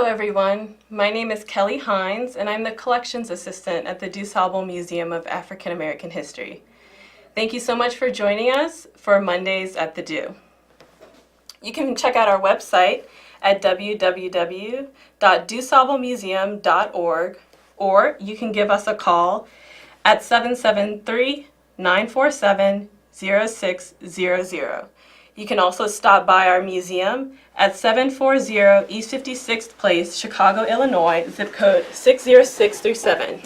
Hello everyone, my name is Kelly Hines and I'm the Collections Assistant at the DuSable Museum of African American History. Thank you so much for joining us for Mondays at the Du. You can check out our website at www.dusablemuseum.org or you can give us a call at 773-947-0600. You can also stop by our museum at 740 East 56th Place, Chicago, Illinois, zip code 60637.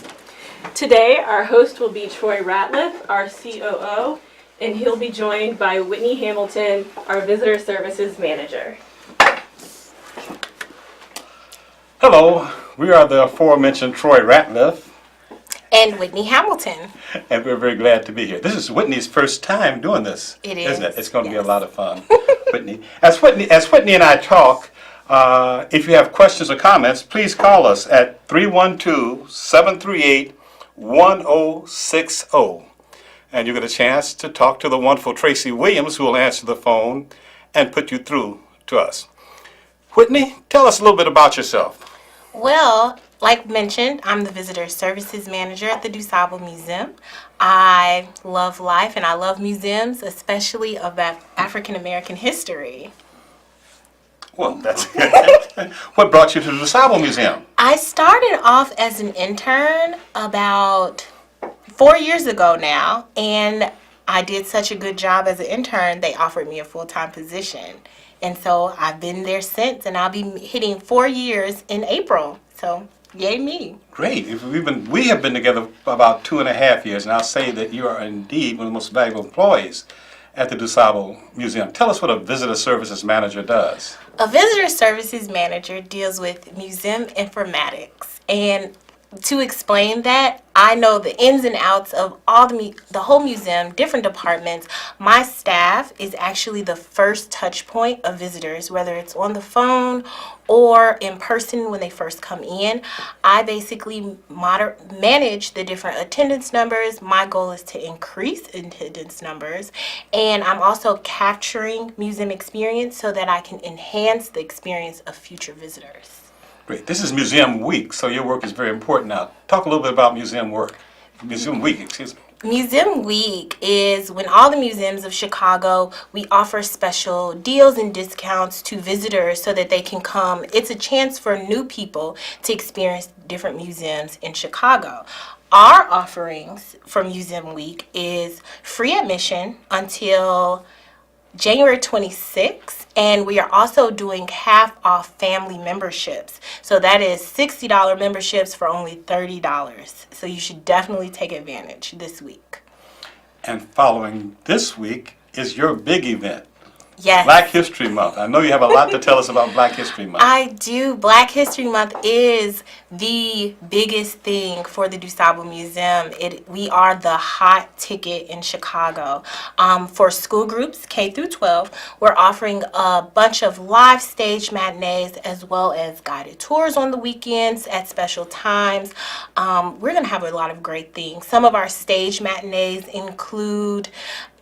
Today, our host will be Troy Ratliff, our COO, and he'll be joined by Whitney Hamilton, our Visitor Services Manager. Hello, we are the aforementioned Troy Ratliff. And Whitney Hamilton. And we're very glad to be here. This is Whitney's first time doing this. It is. Isn't it? It's going to be a lot of fun. Whitney. As Whitney and I talk, if you have questions or comments, please call us at 312-738-1060. And you get a chance to talk to the wonderful Tracy Williams, who will answer the phone and put you through to us. Whitney, tell us a little bit about yourself. Well, like mentioned, I'm the Visitor Services Manager at the DuSable Museum. I love life and I love museums, especially of African American history. Well, that's good. What brought you to the DuSable Museum? I started off as an intern about 4 years ago now, and I did such a good job as an intern, they offered me a full-time position. And so I've been there since, and I'll be hitting 4 years in April. So, yay me. Great. We have been together for about 2.5 years, and I'll say that you are indeed one of the most valuable employees at the DuSable Museum. Tell us what a Visitor Services Manager does. A Visitor Services Manager deals with museum informatics, and to explain that, I know the ins and outs of all the whole museum, different departments. My staff is actually the first touch point of visitors, whether it's on the phone or in person when they first come in. I basically manage the different attendance numbers. My goal is to increase attendance numbers, and I'm also capturing museum experience so that I can enhance the experience of future visitors. Great. This is Museum Week, so your work is very important now. Talk a little bit about Museum Week, excuse me. Museum Week is when all the museums of Chicago, we offer special deals and discounts to visitors so that they can come. It's a chance for new people to experience different museums in Chicago. Our offerings for Museum Week is free admission until January 26th, and we are also doing half off family memberships. So that is $60 memberships for only $30. So you should definitely take advantage this week. And following this week is your big event. Yes. Black History Month. I know you have a lot to tell us about Black History Month. I do. Black History Month is the biggest thing for the DuSable Museum. We are the hot ticket in Chicago. For school groups, K through 12, we're offering a bunch of live stage matinees as well as guided tours on the weekends at special times. We're going to have a lot of great things. Some of our stage matinees include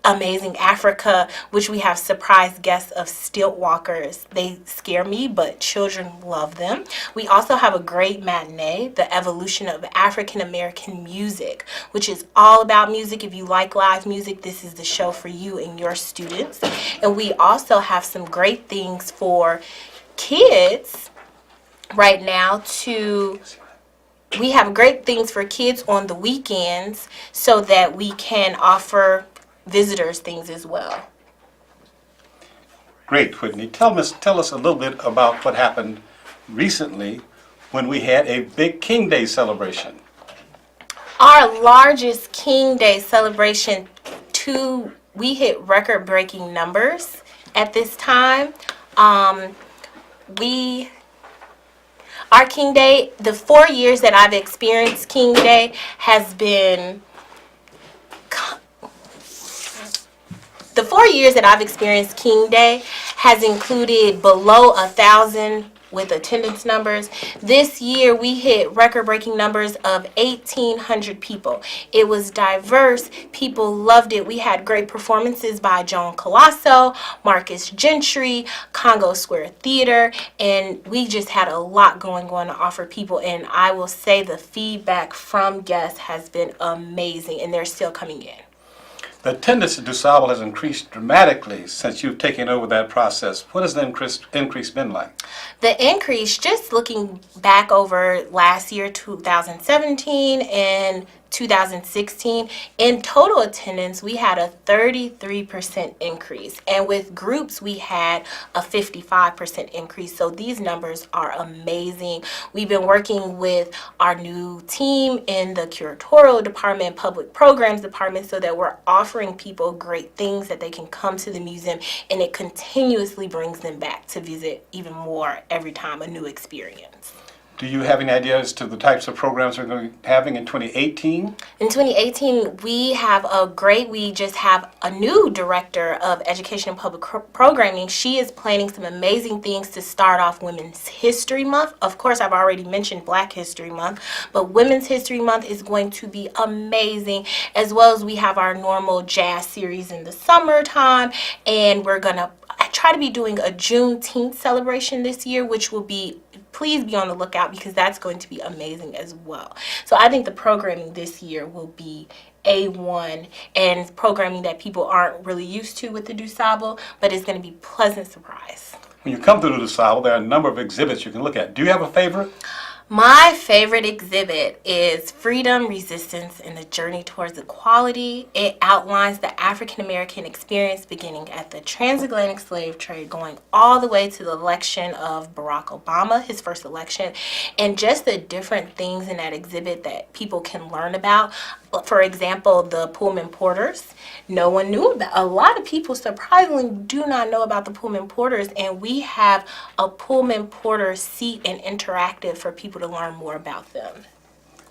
Amazing Africa, which we have surprise guests of stilt walkers. They scare me, but children love them. We also have a great matinee, The Evolution of African American Music, which is all about music. If you like live music, this is the show for you and your students. And we also have some great things for kids right now we have great things for kids on the weekends so that we can offer visitors things as well. Great, Whitney. Tell us a little bit about what happened recently when we had a big King Day celebration. Our largest King Day celebration, we hit record-breaking numbers at this time. Our King Day, the 4 years that I've experienced King Day has been included below 1,000 with attendance numbers. This year we hit record-breaking numbers of 1,800 people. It was diverse. People loved it. We had great performances by Joan Colasso, Marcus Gentry, Congo Square Theater, and we just had a lot going on to offer people. And I will say the feedback from guests has been amazing, and they're still coming in. The attendance at DuSable has increased dramatically since you've taken over that process. What has the increase been like? The increase, just looking back over last year, 2017, and 2016, in total attendance, we had a 33% increase. And with groups, we had a 55% increase. So these numbers are amazing. We've been working with our new team in the curatorial department, public programs department, so that we're offering people great things that they can come to the museum, and it continuously brings them back to visit even more every time, a new experience. Do you have any idea as to the types of programs we're going to be having in 2018? In 2018, we just have a new director of education and public programming. She is planning some amazing things to start off Women's History Month. Of course, I've already mentioned Black History Month, but Women's History Month is going to be amazing, as well as we have our normal jazz series in the summertime, and we're going to try to be doing a Juneteenth celebration this year, which will be, please be on the lookout, because that's going to be amazing as well. So I think the programming this year will be A1, and programming that people aren't really used to with the DuSable, but it's going to be a pleasant surprise. When you come to the DuSable, there are a number of exhibits you can look at. Do you have a favorite? My favorite exhibit is Freedom, Resistance, and the Journey Towards Equality. It outlines the African American experience beginning at the transatlantic slave trade, going all the way to the election of Barack Obama, his first election, and just the different things in that exhibit that people can learn about. For example, the Pullman Porters. No one knew about. A lot of people surprisingly do not know about the Pullman Porters, and we have a Pullman Porter seat and interactive for people to learn more about them.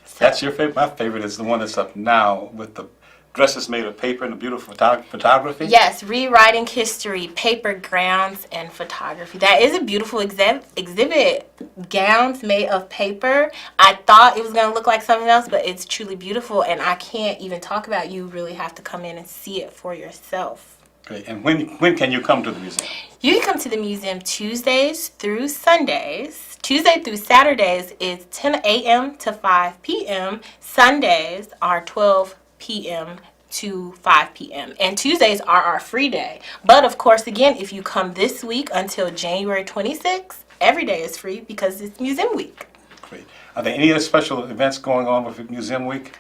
So, That's your favorite? My favorite is the one that's up now with the dresses made of paper and the beautiful photography. yes, rewriting history, paper gowns, and photography. That is a beautiful exhibit. Gowns made of paper. I thought it was going to look like something else, but it's truly beautiful, and I can't even talk about it. You really have to come in and see it for yourself. Great. And when can you come to the museum? You can come to the museum Tuesdays through Sundays. Tuesday through Saturdays is 10 a.m. to 5 p.m. Sundays are 12 p.m. to 5 p.m. And Tuesdays are our free day. But of course, again, if you come this week until January 26th, every day is free because it's Museum Week. Great. Are there any other special events going on with Museum Week?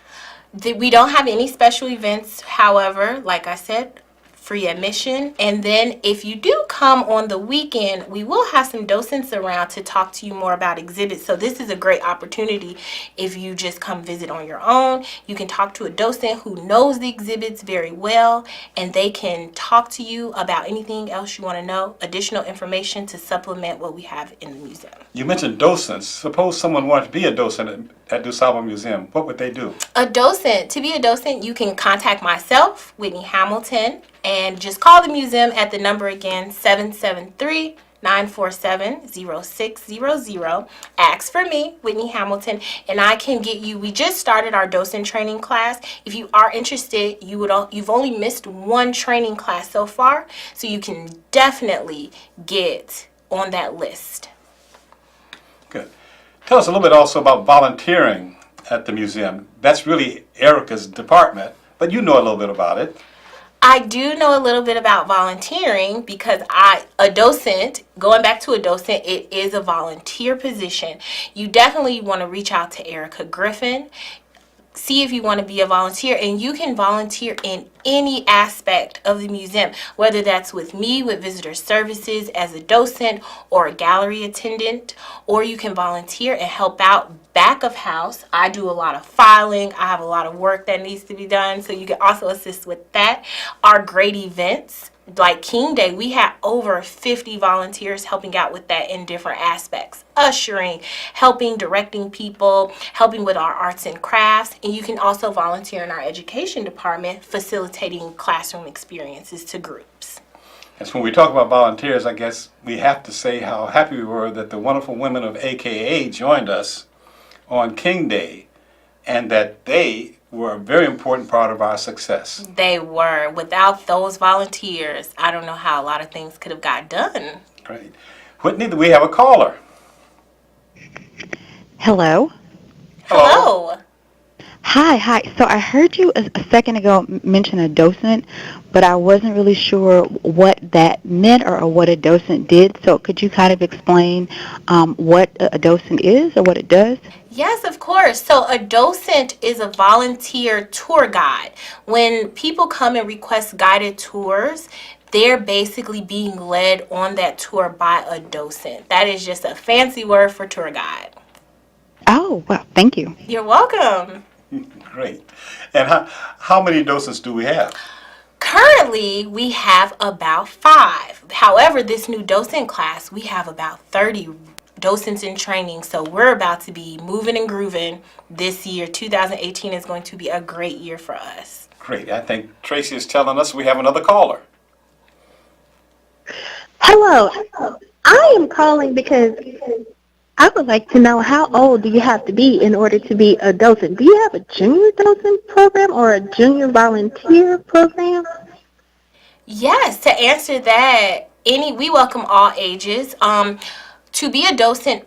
We don't have any special events. However, like I said, free admission. And then if you do come on the weekend, we will have some docents around to talk to you more about exhibits. So this is a great opportunity. If you just come visit on your own, you can talk to a docent who knows the exhibits very well, and they can talk to you about anything else you want to know, additional information to supplement what we have in the museum. You mentioned docents. Suppose someone wanted to be a docent at DuSable Museum. What would they do? To be a docent, you can contact myself, Whitney Hamilton, and just call the museum at the number again, 773-947-0600. Ask for me, Whitney Hamilton, and I can get you. We just started our docent training class. If you are interested, you've only missed one training class so far, so you can definitely get on that list. Good. Tell us a little bit also about volunteering at the museum. That's really Erica's department, but you know a little bit about it. I do know a little bit about volunteering because going back to a docent, it is a volunteer position. You definitely want to reach out to Erica Griffin. See if you want to be a volunteer, and you can volunteer in any aspect of the museum, whether that's with me with visitor services as a docent or a gallery attendant, or you can volunteer and help out back of house. I do a lot of filing. I have a lot of work that needs to be done, so you can also assist with that. Our great events like King Day, we had over 50 volunteers helping out with that in different aspects. Ushering, helping, directing people, helping with our arts and crafts. And you can also volunteer in our education department, facilitating classroom experiences to groups. And so when we talk about volunteers, I guess we have to say how happy we were that the wonderful women of AKA joined us on King Day, and that they were a very important part of our success. They were. Without those volunteers, I don't know how a lot of things could have got done. Great. Whitney, we have a caller. Hello. Hello. Hi. So I heard you a second ago mention a docent, but I wasn't really sure what that meant or what a docent did. So could you kind of explain what a docent is or what it does? Yes, of course. So a docent is a volunteer tour guide. When people come and request guided tours, they're basically being led on that tour by a docent. That is just a fancy word for tour guide. Oh, well, thank you. You're welcome. Great. And how many docents do we have? Currently, we have about 5. However, this new docent class, we have about 30 docents in training. So we're about to be moving and grooving this year. 2018 is going to be a great year for us. Great. I think Tracy is telling us we have another caller. Hello. I am calling because I would like to know, how old do you have to be in order to be a docent? Do you have a junior docent program or a junior volunteer program? Yes, to answer that, we welcome all ages. To be a docent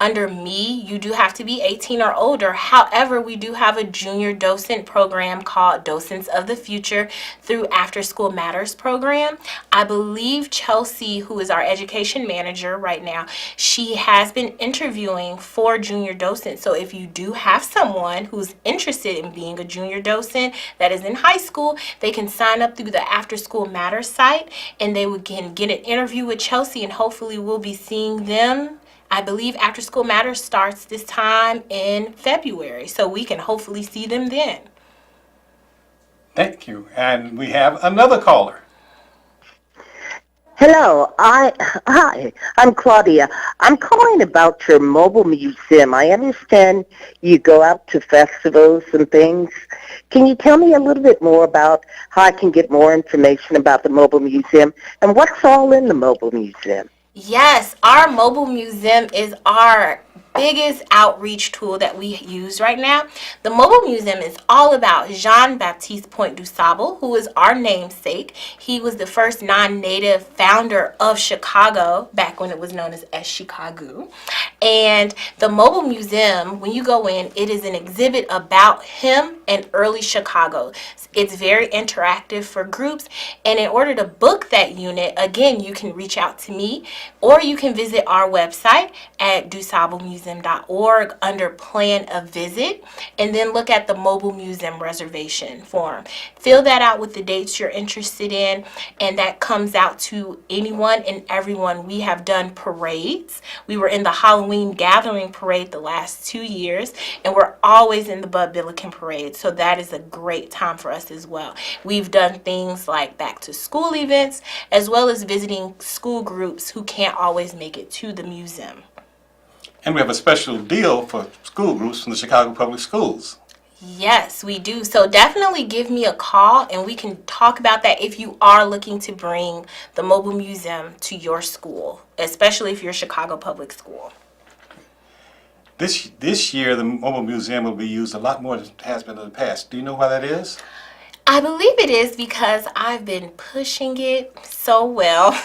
under me, you do have to be 18 or older. However, we do have a junior docent program called Docents of the Future through After School Matters program. I believe Chelsea, who is our education manager right now, she has been interviewing for junior docents. So if you do have someone who's interested in being a junior docent that is in high school, they can sign up through the After School Matters site, and they can get an interview with Chelsea, and hopefully we'll be seeing them. I believe After School Matters starts this time in February, so we can hopefully see them then. Thank you. And we have another caller. Hello, hi, I'm Claudia. I'm calling about your mobile museum. I understand you go out to festivals and things. Can you tell me a little bit more about how I can get more information about the mobile museum and what's all in the mobile museum? Yes, our mobile museum is our biggest outreach tool that we use right now. The mobile museum is all about Jean-Baptiste Point DuSable, who is our namesake. He was the first non-native founder of Chicago back when it was known as Chicago. And the mobile museum, when you go in, it is an exhibit about him and early Chicago. It's very interactive for groups, and in order to book that unit, again, you can reach out to me, or you can visit our website at DuSableMuseum.org under Plan a Visit, and then look at the Mobile Museum reservation form. Fill that out with the dates you're interested in, and that comes out to anyone and everyone. We have done parades. We were in the Halloween Gathering Parade the last 2 years, and we're always in the Bud Billiken Parade, so that is a great time for us as well. We've done things like back to school events, as well as visiting school groups who can't always make it to the museum. And we have a special deal for school groups from the Chicago Public Schools. Yes, we do. So definitely give me a call and we can talk about that if you are looking to bring the mobile museum to your school, especially if you're Chicago Public School. This year, the mobile museum will be used a lot more than it has been in the past. Do you know why that is? I believe it is because I've been pushing it so well.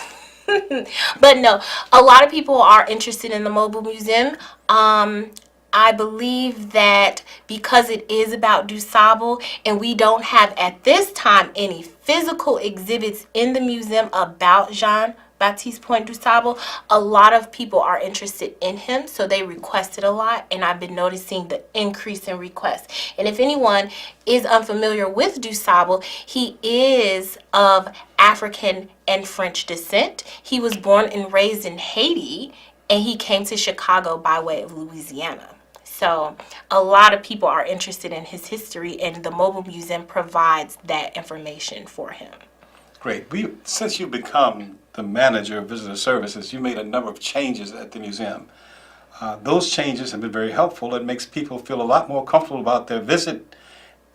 But no, a lot of people are interested in the mobile museum. I believe that because it is about DuSable and we don't have at this time any physical exhibits in the museum about Jean-Baptiste Point DuSable, a lot of people are interested in him, so they requested a lot, and I've been noticing the increase in requests. And if anyone is unfamiliar with DuSable, he is of African and French descent. He was born and raised in Haiti, and he came to Chicago by way of Louisiana. So a lot of people are interested in his history, and the mobile museum provides that information for him. Great. Since you've become the manager of visitor services, you made a number of changes at the museum. Those changes have been very helpful. It makes people feel a lot more comfortable about their visit,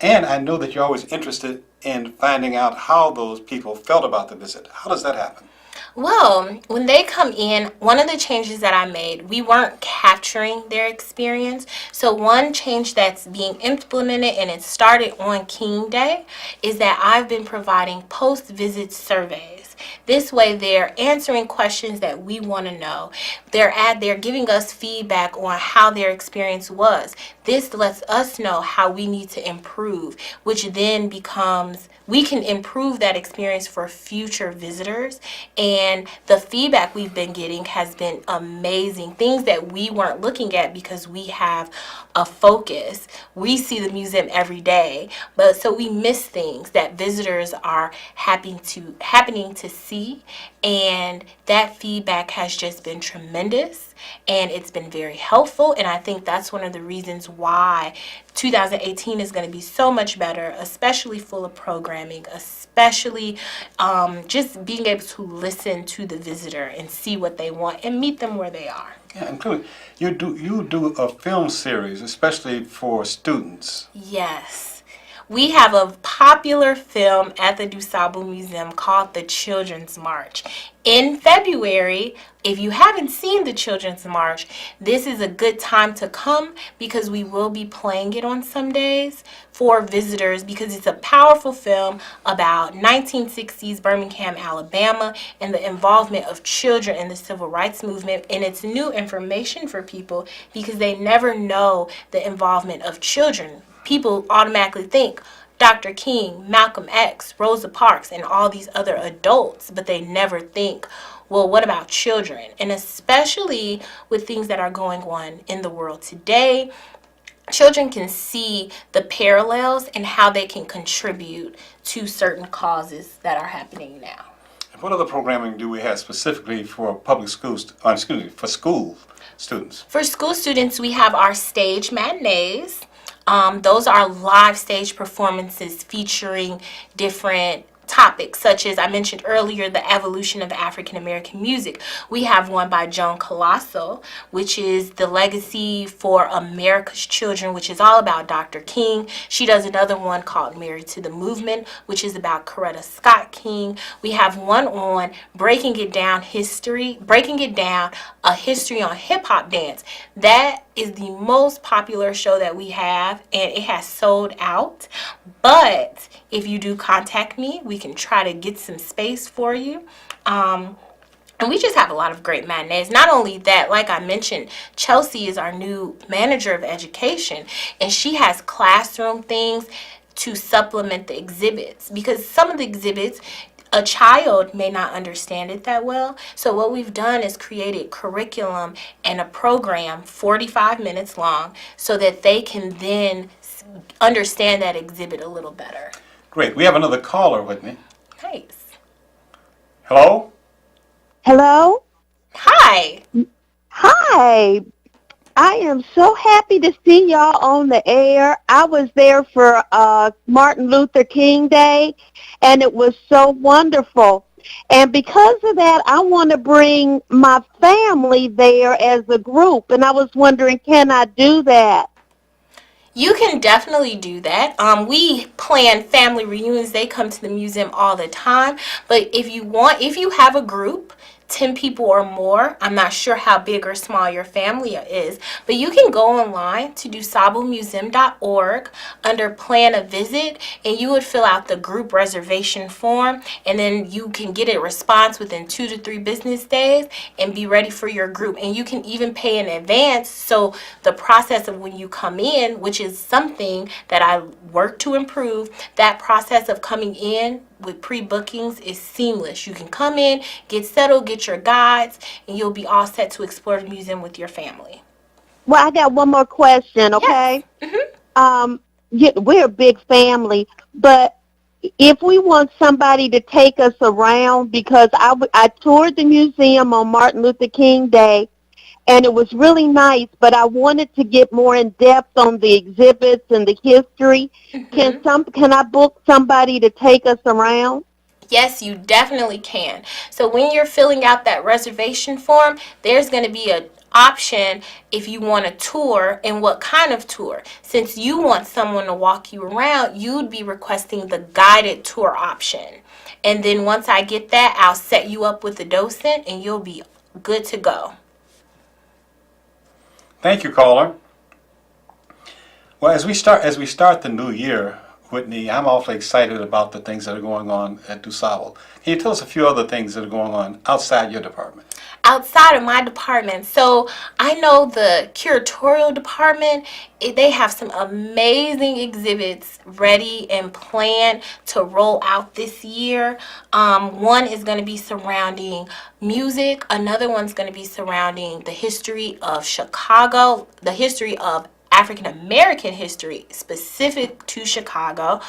And I know that you're always interested in finding out how those people felt about the visit. How does that happen? Well, when they come in, one of the changes that I made, we weren't capturing their experience. So one change that's being implemented, and it started on King Day, is that I've been providing post-visit surveys. This way they're answering questions that we want to know. They're giving us feedback on how their experience was. This lets us know how we need to improve, which then becomes we can improve that experience for future visitors. And the feedback we've been getting has been amazing. Things that we weren't looking at because we have a focus. We see the museum every day, but so we miss things that visitors are happening to see. And that feedback has just been tremendous, and it's been very helpful. And I think that's one of the reasons why 2018 is going to be so much better, especially full of programming, especially just being able to listen to the visitor and see what they want and meet them where they are. Yeah, including you do a film series, especially for students. Yes. We have a popular film at the DuSable Museum called The Children's March. In February, if you haven't seen The Children's March, this is a good time to come because we will be playing it on some days for visitors because it's a powerful film about 1960s Birmingham, Alabama, and the involvement of children in the civil rights movement. And it's new information for people because they never know the involvement of children. People automatically think Dr. King, Malcolm X, Rosa Parks, and all these other adults, but they never think, well, what about children? And especially with things that are going on in the world today, children can see the parallels and how they can contribute to certain causes that are happening now. What other programming do we have specifically for public schools, for school students? For school students, we have our stage matinees. Those are live stage performances featuring different topics, such as I mentioned earlier, the evolution of African American music. We have one by Joan Colosso, which is the legacy for America's children, which is all about Dr. King. She does another one called Married to the Movement, which is about Coretta Scott King. We have one on breaking it down, a history on hip hop dance. That is the most popular show that we have, and it has sold out. But if you do contact me, we can try to get some space for you. And we just have a lot of great matinees. Not only that, like I mentioned, Chelsea is our new manager of education, and she has classroom things to supplement the exhibits, because some of the exhibits, a child may not understand it that well. So what we've done is created curriculum and a program 45 minutes long so that they can then understand that exhibit a little better. Great. We have another caller, Whitney. Nice. Hello? Hello? Hi. Hi. I am so happy to see y'all on the air. I was there for Martin Luther King Day, and it was so wonderful. And because of that, I want to bring my family there as a group, and I was wondering, can I do that? You can definitely do that. We plan family reunions. They come to the museum all the time. But if you have a group, 10 people or more, I'm not sure how big or small your family is, but you can go online to DuSableMuseum.org under plan a visit, and you would fill out the group reservation form, and then you can get a response within 2 to 3 business days and be ready for your group. And you can even pay in advance, so the process of when you come in, which is something that I work to improve, that process of coming in with pre-bookings is seamless. You can come in, get settled, get your guides, and you'll be all set to explore the museum with your family. Well, I got one more question, okay? Yes. We're a big family, but if we want somebody to take us around, because I toured the museum on Martin Luther King Day, and it was really nice, but I wanted to get more in depth on the exhibits and the history. Mm-hmm. Can I book somebody to take us around? Yes, you definitely can. So when you're filling out that reservation form, there's going to be option if you want a tour and what kind of tour. Since you want someone to walk you around, you'd be requesting the guided tour option. And then once I get that, I'll set you up with a docent and you'll be good to go. Thank you, caller. Well, as we start the new year, Whitney, I'm awfully excited about the things that are going on at DuSable. Can you tell us a few other things that are going on outside your department? Outside of my department, so I know the curatorial department, they have some amazing exhibits ready and planned to roll out this year. One is going to be surrounding music. Another one's going to be surrounding the history of Chicago, the history of African American history specific to Chicago.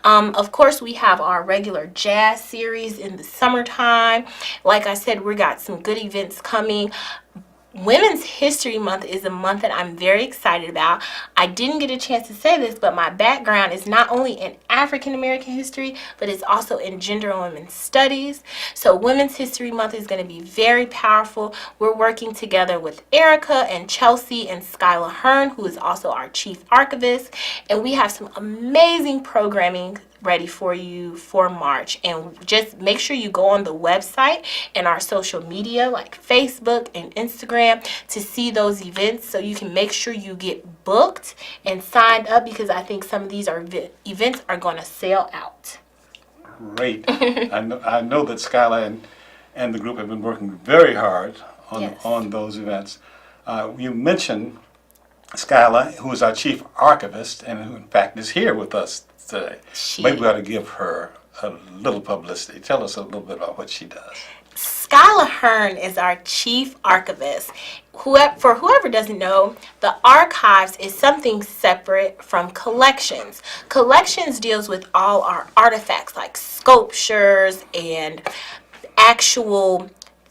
Of course, we have our regular jazz series in the summertime. Like I said, we got some good events coming. Women's History Month is a month that I'm very excited about. I didn't get a chance to say this, but my background is not only in African American history, but it's also in gender and women's studies. So Women's History Month is going to be very powerful. We're working together with Erica and Chelsea and Skylar Hearn, who is also our chief archivist. And we have some amazing programming ready for you for March. And just make sure you go on the website and our social media like Facebook and Instagram to see those events so you can make sure you get booked and signed up, because I think some of these events are going to sell out. Great. I know that Skylar and the group have been working very hard on those events. You mentioned Skylar, who is our chief archivist and who in fact is here with us today. Maybe we ought to give her a little publicity. Tell us a little bit about what she does. Skylar Hearn is our chief archivist. For whoever doesn't know, the archives is something separate from collections. Collections deals with all our artifacts like sculptures and actual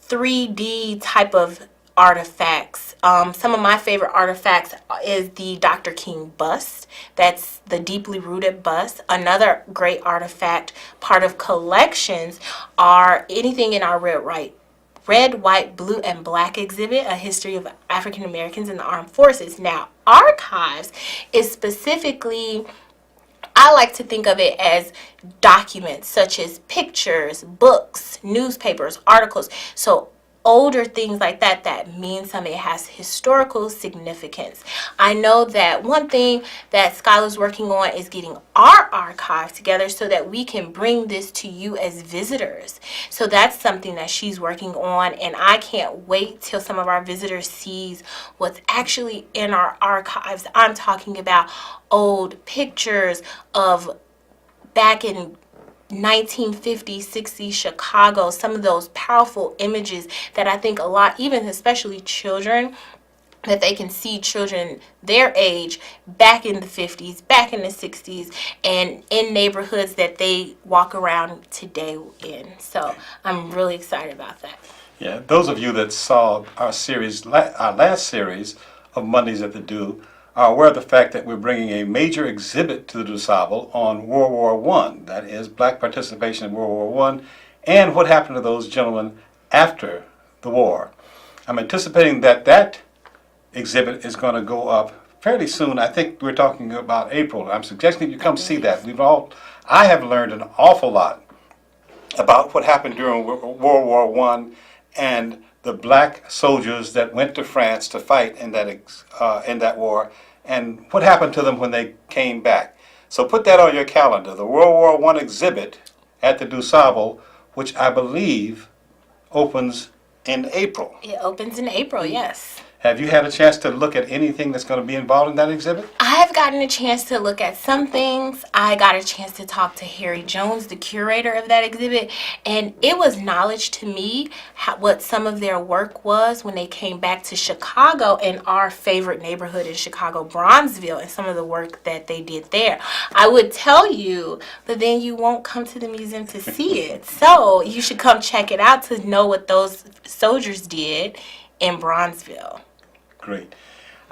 3D type of artifacts. Some of my favorite artifacts is the Dr. King bust. That's the deeply rooted bust. Another great artifact, part of collections, are anything in our red, white, blue, and black exhibit, a history of African Americans in the armed forces. Now, archives is specifically, I like to think of it as documents such as pictures, books, newspapers, articles. So older things like that mean something. It has historical significance. I know that one thing that Skylar's working on is getting our archive together so that we can bring this to you as visitors. So that's something that she's working on, and I can't wait till some of our visitors sees what's actually in our archives. I'm talking about old pictures of back in 1950s, 60s Chicago, some of those powerful images that I think a lot, even especially children, that they can see children their age back in the 50s, back in the 60s, and in neighborhoods that they walk around today in. So I'm really excited about that. Yeah, those of you that saw our last series of Mondays at the Do are aware of the fact that we're bringing a major exhibit to the DuSable on World War I. That is, black participation in World War I and what happened to those gentlemen after the war. I'm anticipating that exhibit is going to go up fairly soon. I think we're talking about April. I'm suggesting you come see that. I have learned an awful lot about what happened during World War I and the black soldiers that went to France to fight in that war, and what happened to them when they came back. So put that on your calendar, the World War I exhibit at the DuSable, which I believe opens in April. It opens in April, yes. Have you had a chance to look at anything that's going to be involved in that exhibit? I have gotten a chance to look at some things. I got a chance to talk to Harry Jones, the curator of that exhibit, and it was knowledge to me what some of their work was when they came back to Chicago and our favorite neighborhood in Chicago, Bronzeville, and some of the work that they did there. I would tell you, but then you won't come to the museum to see it. So you should come check it out to know what those soldiers did in Bronzeville. Great.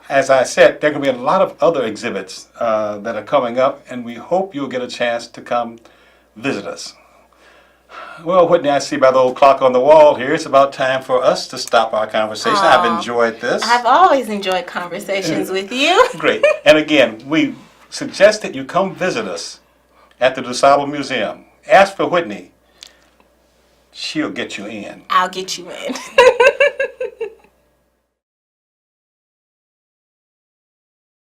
As I said, there are going to be a lot of other exhibits that are coming up, and we hope you'll get a chance to come visit us. Well, Whitney, I see by the old clock on the wall here, it's about time for us to stop our conversation. I've enjoyed this. I've always enjoyed conversations with you. Great. And again, we suggest that you come visit us at the DuSable Museum. Ask for Whitney. She'll get you in. I'll get you in.